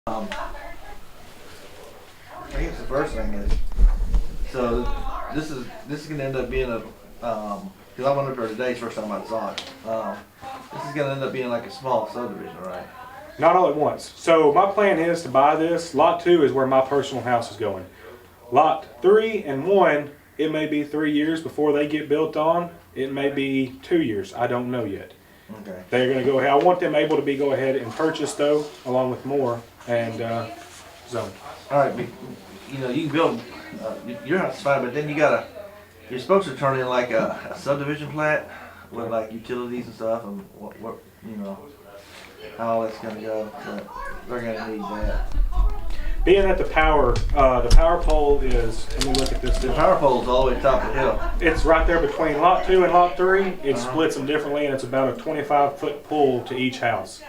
I guess the first thing is, so this is gonna end up being a, because I went up there today, it's the first time I saw it. This is gonna end up being like a small subdivision, right? Not all at once. So my plan is to buy this. Lot 2 is where my personal house is going. Lot 3 and 1, it may be 3 years before they get built on. It may be 2 years. I don't know yet. Okay. They're going to go ahead. I want them able to go ahead and purchase though, along with more and zone. All right, you know, you can build your house is fine, but then you're supposed to turn in like a subdivision plat with like utilities and stuff, and what you know, how that's gonna go. But they're gonna need that. Being that the power pole is, let me look at this. The power pole is all the way top of the hill. It's right there between lot 2 and lot 3. It splits them differently, and it's about a 25-foot pull to each house.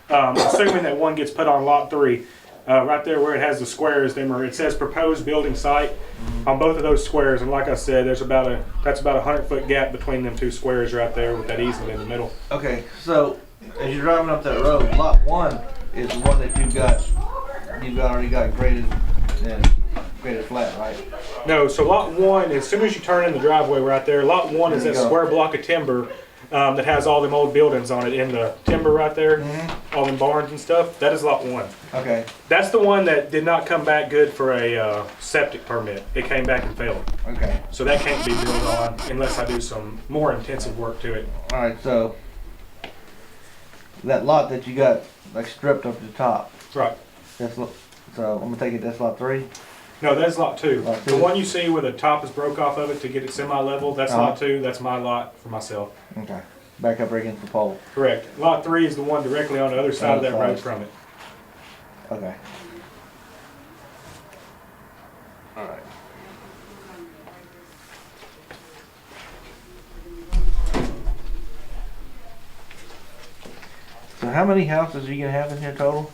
Assuming that one gets put on lot 3, right there where it has the squares, it says proposed building site on both of those squares. And like I said, that's about a 100-foot gap between them two squares right there with that easement in the middle. Okay, so as you're driving up that road, lot 1 is the one that you've already got graded and graded flat, right? No, so lot 1, as soon as you turn in the driveway right there, lot 1 is that square block of timber that has all them old buildings on it in the timber right there, all them barns and stuff. That is lot 1. Okay. That's the one that did not come back good for a septic permit. It came back and failed. Okay. So that can't be built on unless I do some more intensive work to it. All right, so that lot that you got like stripped up to the top, Right. so I'm gonna take it that's lot 3. No, that's lot 2. Lot 2. The one you see where the top is broke off of it to get it semi-level, that's lot 2. That's my lot for myself. Okay. Back up right against the pole. Correct. Lot 3 is the one directly on the other side of that road from it. Okay. All right. So how many houses are you gonna have in here total?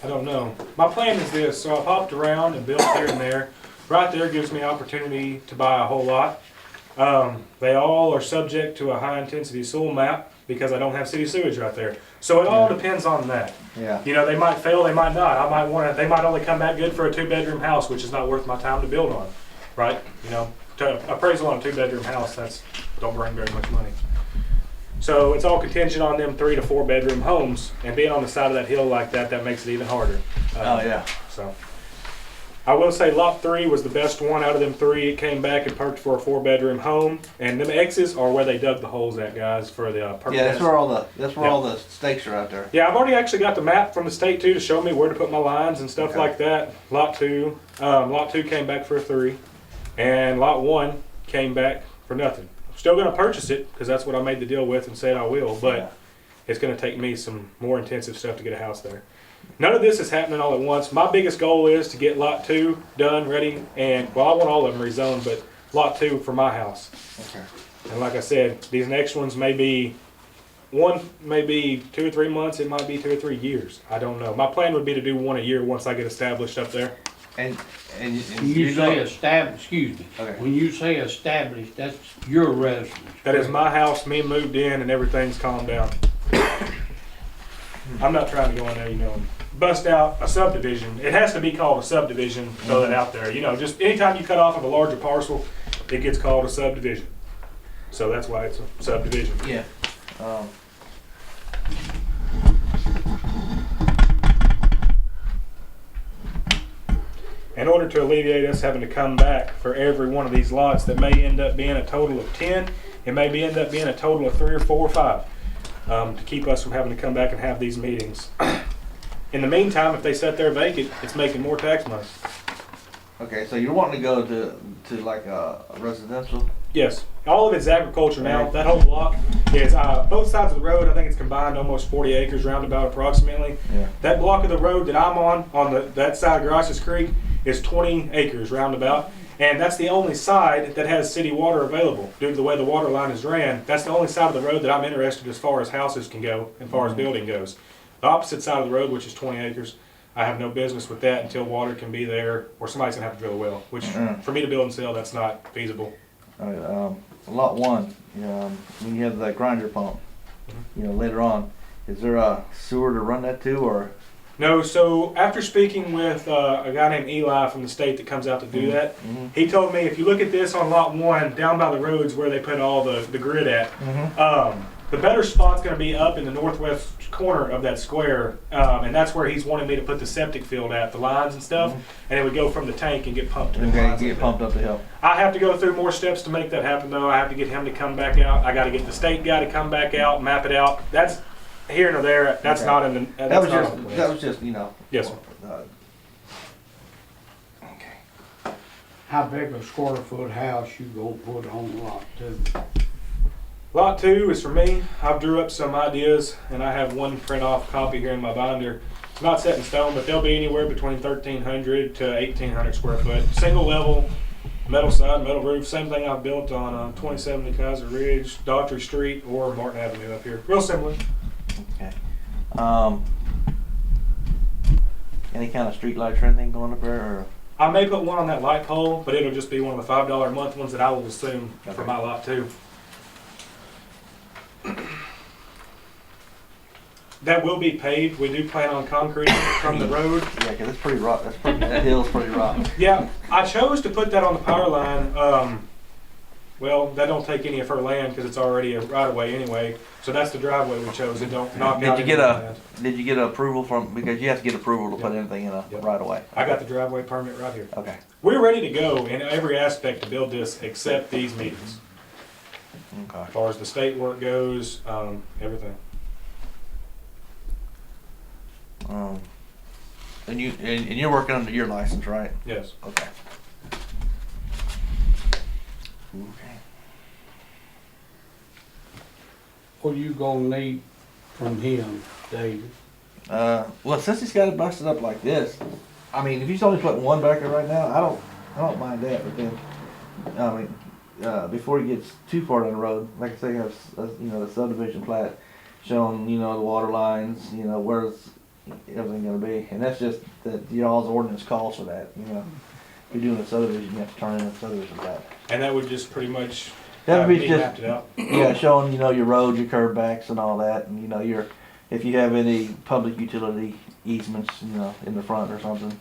I don't know. My plan is this. So I've hopped around and built here and there. Right there gives me opportunity to buy a whole lot. They all are subject to a high intensity sewer map because I don't have city sewage right there. So it all depends on that. Yeah. You know, they might fail, they might not. They might only come back good for a 2-bedroom house, which is not worth my time to build on, right? You know, appraisal on a 2-bedroom house, don't bring very much money. So it's all contingent on them 3 to 4 bedroom homes, and being on the side of that hill like that, that makes it even harder. Oh yeah. So I will say lot 3 was the best one out of them 3. It came back and perked for a 4-bedroom home, and them X's are where they dug the holes at, guys, for the perk. Yeah, that's where all the stakes are out there. Yeah, I've already actually got the map from the state too to show me where to put my lines and stuff like that. Lot 2 came back for a 3, and lot 1 came back for nothing. Still going to purchase it because that's what I made the deal with and said I will, but it's going to take me some more intensive stuff to get a house there. None of this is happening all at once. My biggest goal is to get lot 2 done, ready, and well, I want all of them rezoned, but lot 2 for my house. Okay. And like I said, these next ones may be 2 or 3 months. It might be 2 or 3 years. I don't know. My plan would be to do 1 a year once I get established up there. And You say established, excuse me. Okay. When you say established, that's your residence. That is my house, me moved in, and everything's calmed down. I'm not trying to go in there, you know, and bust out a subdivision. It has to be called a subdivision, throw that out there. You know, just anytime you cut off of a larger parcel, it gets called a subdivision. So that's why it's a subdivision. yeah. In order to alleviate us having to come back for every one of these lots that may end up being a total of 10, it may end up being a total of 3 or 4 or 5, to keep us from having to come back and have these meetings. In the meantime, if they sit there vacant, it's making more tax money. Okay, so you're wanting to go to like a residential? Yes, all of it's agriculture now. That whole block is both sides of the road. I think it's combined almost 40 acres roundabout approximately. Yeah. That block of the road that I'm on that side of Grasses Creek, is 20 acres roundabout. And that's the only side that has city water available due to the way the water line is ran. That's the only side of the road that I'm interested as far as houses can go and as far as building goes. The opposite side of the road, which is 20 acres, I have no business with that until water can be there or somebody's gonna have to drill a well, which for me to build and sell, that's not feasible. All right, lot 1, when you have that grinder pump, you know, later on, is there a sewer to run that to, or No, so after speaking with a guy named Eli from the state that comes out to do that, he told me if you look at this on lot 1, down by the roads where they put all the grid at, the better spot's going to be up in the northwest corner of that square, and that's where he's wanting me to put the septic field at, the lines and stuff, and it would go from the tank and get pumped to the Okay, lines. get pumped up the hill. I have to go through more steps to make that happen, though. I have to get him to come back out. I got to get the state guy to come back out, map it out. That's here nor there. That's Okay. not in the. That That's was not just, on the that list. was just, you know. Yes, sir. Okay. How big a square foot house you gonna put on lot 2? Lot 2 is for me. I've drew up some ideas, and I have one print off copy here in my binder. It's not set in stone, but they'll be anywhere between 1,300 to 1,800 square foot. Single level, metal side, metal roof. Same thing I've built on 2070 Kaiser Ridge, Daughtry Street, or Martin Avenue up here. Real similar. Okay. Any kind of street lights or anything going up there, or? I may put one on that light pole, but it'll just be one of the $5 a month ones that I will assume for my lot 2. That will be paved. We do plan on concrete from the road. Yeah, 'cause it's pretty rough. That hill's pretty rough. Yeah, I chose to put that on the power line. Well, that don't take any of her land because it's already a right of way anyway. So that's the driveway we chose. It don't knock out. Did you get approval from, because you have to get approval to put anything in a Yep. right of way? I got the driveway permit right here. Okay. We're ready to go in every aspect to build this except these meetings. Okay. As far as the state work goes, everything. And you're working under your license, right? Yes. Okay. Okay. What are you gonna need from him, David? Well, since he's got it busted up like this, I mean, if he's only putting one back there right now, I don't mind that. But then, I mean, before he gets too far down the road, like I say, have you know, the subdivision plat showing, you know, the water lines, you know, where's everything gonna be, and that's just that y'all's ordinance calls for that. You know, if you're doing a subdivision, you have to turn in a subdivision plat. And that would just pretty much That have would be me just mapped it out. yeah, showing, you know, your roads, your curb backs, and all that, and you know, if you have any public utility easements, you know, in the front or something.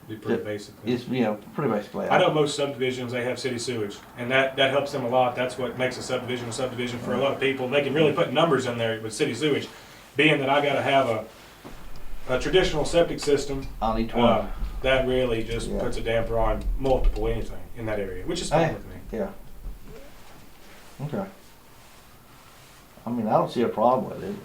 Be pretty basic. It's, you know, pretty basically. I know most subdivisions, they have city sewage, and that helps them a lot. That's what makes a subdivision for a lot of people. They can really put numbers in there with city sewage, being that I gotta have a traditional septic system. On each one. That really just Yeah. puts a damper on multiple anything in that area, which is fine with me. Yeah. Okay. I mean, I don't see a problem with it.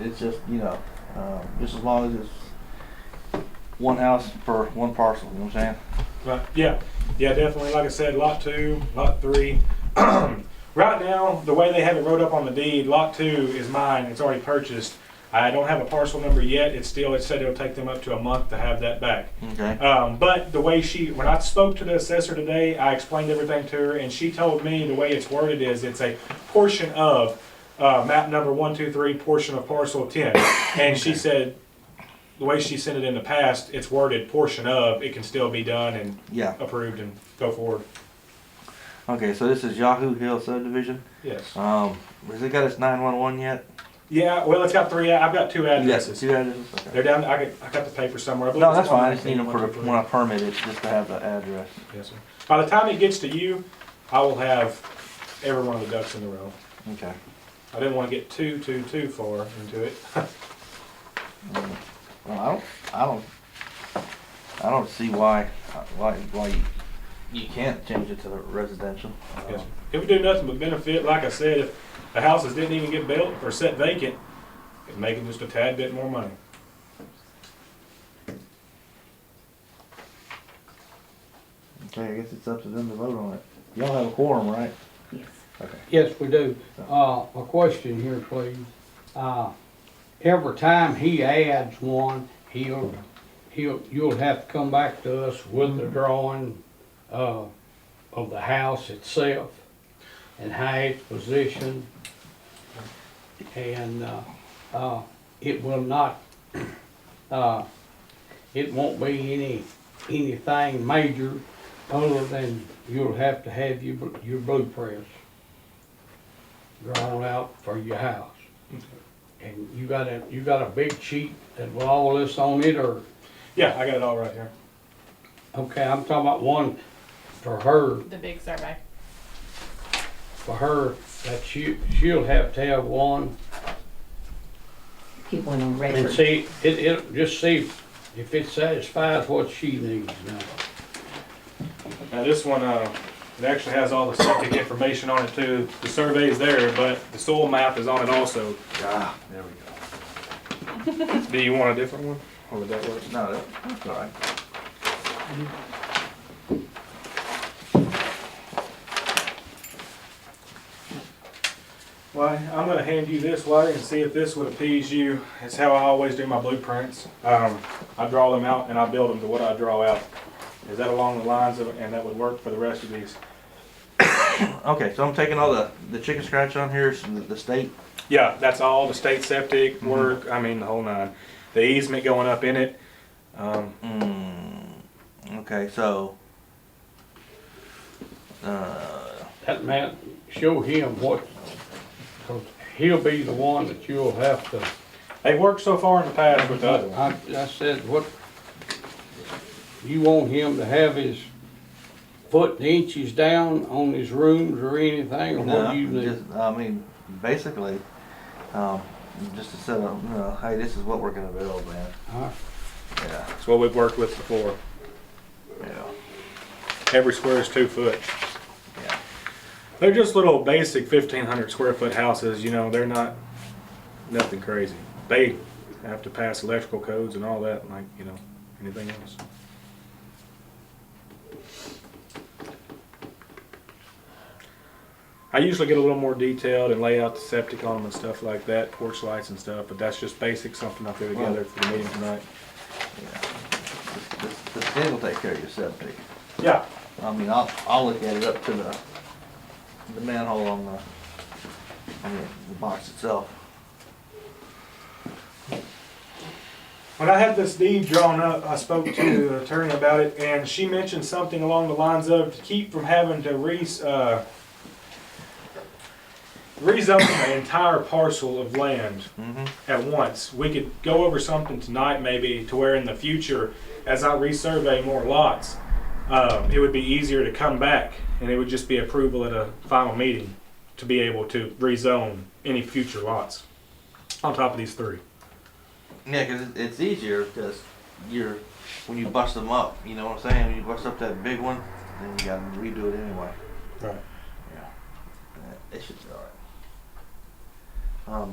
It's just, you know, just as long as it's one house per one parcel, you know what I'm saying? Right, yeah, definitely. Like I said, lot 2, lot 3. Right now, the way they have it wrote up on the deed, lot 2 is mine. It's already purchased. I don't have a parcel number yet. It said it'll take them up to a month to have that back. Okay. But the way when I spoke to the assessor today, I explained everything to her, and she told me the way it's worded is it's a portion of map number 123, portion of parcel 10. And she said the way she sent it in the past, it's worded portion of. It can still be done and Yeah. approved and go forward. Okay, so this is Yahoo Hill subdivision. Yes. Has it got its 911 yet? Yeah. Well, it's got 3. I've got 2 addresses. Yes, 2 addresses? Okay. They're down. I got the paper somewhere. I believe No, it's that's fine. I 119, just need them for 123. when I permit it, just to have the address. Yes, sir. By the time it gets to you, I will have every one of the ducks in a row. Okay. I didn't want to get too far into it. Well, I don't see why you can't change it to the residential. Yes, sir. It would do nothing but benefit. Like I said, if the houses didn't even get built or set vacant, it'd make them just a tad bit more money. Okay, I guess it's up to them to vote on it. Y'all have a quorum, right? Yes. Okay. Yes, we do. A question here, please. Every time he adds one, you'll have to come back to us with the drawing, of the house itself and how it's positioned. And, it will not, it won't be anything major other than you'll have to have your blueprints drawn out for your house. And you got a big sheet that with all this on it, or, Yeah, I got it all right here. okay, I'm talking about one for her, The big survey. that she'll have to have one. Keep one on And record. see, just see if it satisfies what she needs now. Now this one, it actually has all the septic information on it too. The survey's there, but the soil map is on it also. Ah, there we go. Do you want a different one? Or would that work? No, that's all right. Well, I'm gonna hand you this way and see if this would appease you. It's how I always do my blueprints. I draw them out and I build them to what I draw out. Is that along the lines of, and that would work for the rest of these? Okay, so I'm taking all the chicken scratch on here, so the state. Yeah, that's all the state septic work, I mean, the whole nine. The easement going up in it. Okay, so. That man, show him what, cause he'll be the one that you'll have to. They've worked so far in the past with the other one. I said, what, you want him to have his foot and inches down on his rooms or anything, or No, what do you need? just, I mean, basically, just to set up, hey, this is what we're gonna build, man. Yeah, That's what we've worked with before. yeah, Every square is 2 foot. yeah. They're just little basic 1,500 square foot houses, you know, they're not, nothing crazy. They have to pass electrical codes and all that, like, you know, anything else. I usually get a little more detailed and lay out the septic on them and stuff like that, porch lights and stuff, but that's just basic, something I threw together for the meeting tonight. The state will take care of your septic. Yeah, I mean, I'll look at it up to the manhole on the box itself. when I had this deed drawn up, I spoke to the attorney about it, and she mentioned something along the lines of to keep from having to rezone an entire parcel of land at once. We could go over something tonight maybe to where in the future, as I resurvey more lots, it would be easier to come back and it would just be approval at a final meeting to be able to rezone any future lots on top of these 3. Yeah, because it's easier because when you bust them up, you know what I'm saying? When you bust up that big one, then you got to redo it anyway. Right. It should be all right.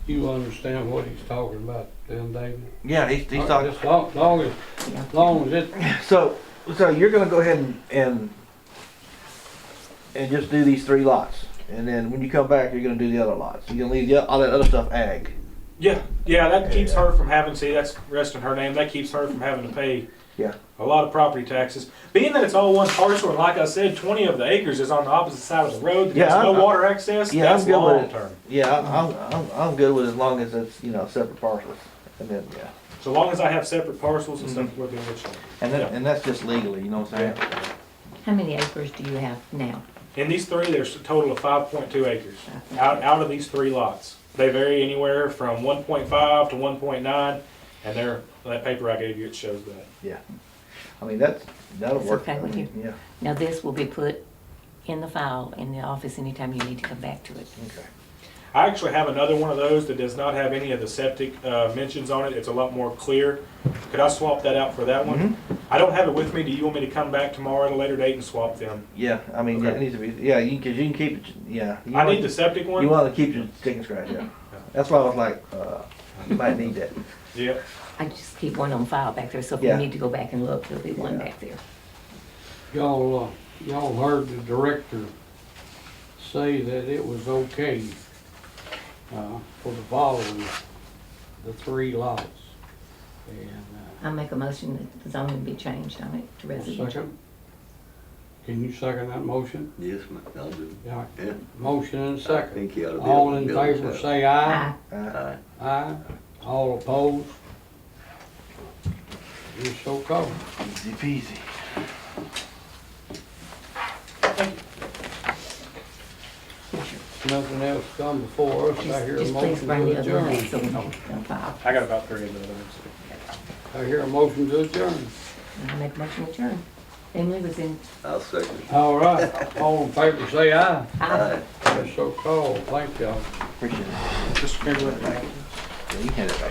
You understand what he's talking about then, David? Yeah, he's talking. Just long as it, So you're gonna go ahead and just do these 3 lots, and then when you come back, you're gonna do the other lots. You're gonna leave all that other stuff ag. Yeah, that keeps her from having, see, that's resting her name, that keeps her from having to pay Yeah. a lot of property taxes. Being that it's all one parcel, and like I said, 20 of the acres is on the opposite side of the road, Yeah, there's no I'm- water access, yeah, that's I'm good with long it. term. Yeah, I'm good with it as long as it's separate parcels, and then So long as I have separate parcels and stuff, we're doing it. and that's just legally, you know what I'm saying? How many acres do you have now? In these 3, there's a total of 5.2 acres, out of these 3 lots. They vary anywhere from 1.5 to 1.9, and that paper I gave you, it shows that. Yeah. I mean that'll That's work. okay with you? Yeah. Now, this will be put in the file in the office anytime you need to come back to it. Okay. I actually have another one of those that does not have any of the septic mentions on it. It's a lot more clear. Could I swap that out for that one? I don't have it with me. Do you want me to come back tomorrow at a later date and swap them? Yeah. I mean Okay. it needs to be. Yeah, because you can keep it. Yeah. I need the septic one. You want to keep your chicken scratch. Yeah. That's why I was like, you might need that. Yeah. I just keep one on file back there, so if Yeah. we need to go back and look, there'll be one Yeah. back there. y'all heard the director say that it was okay, for the following, the 3 lots. And, I make a motion that the zoning be changed on it to residential. second? Can you second that motion? Yes, I'll do. Yeah. Yeah. Motion and I second. think he ought to be All able in to build favor this say aye. Aye. Aye. Aye. All opposed? You're so cold. Easy peasy. nothing else come before us, I hear a Just please motion bring to the other one back adjourn. so we don't file. I got about 30 minutes. I hear a motion to adjourn. I make a motion to adjourn. Emily was in. I'll second. All right, all in favor say aye. Aye. That's so called, thank y'all. Appreciate it. Mr. Cumberland. Yeah, you can have it back.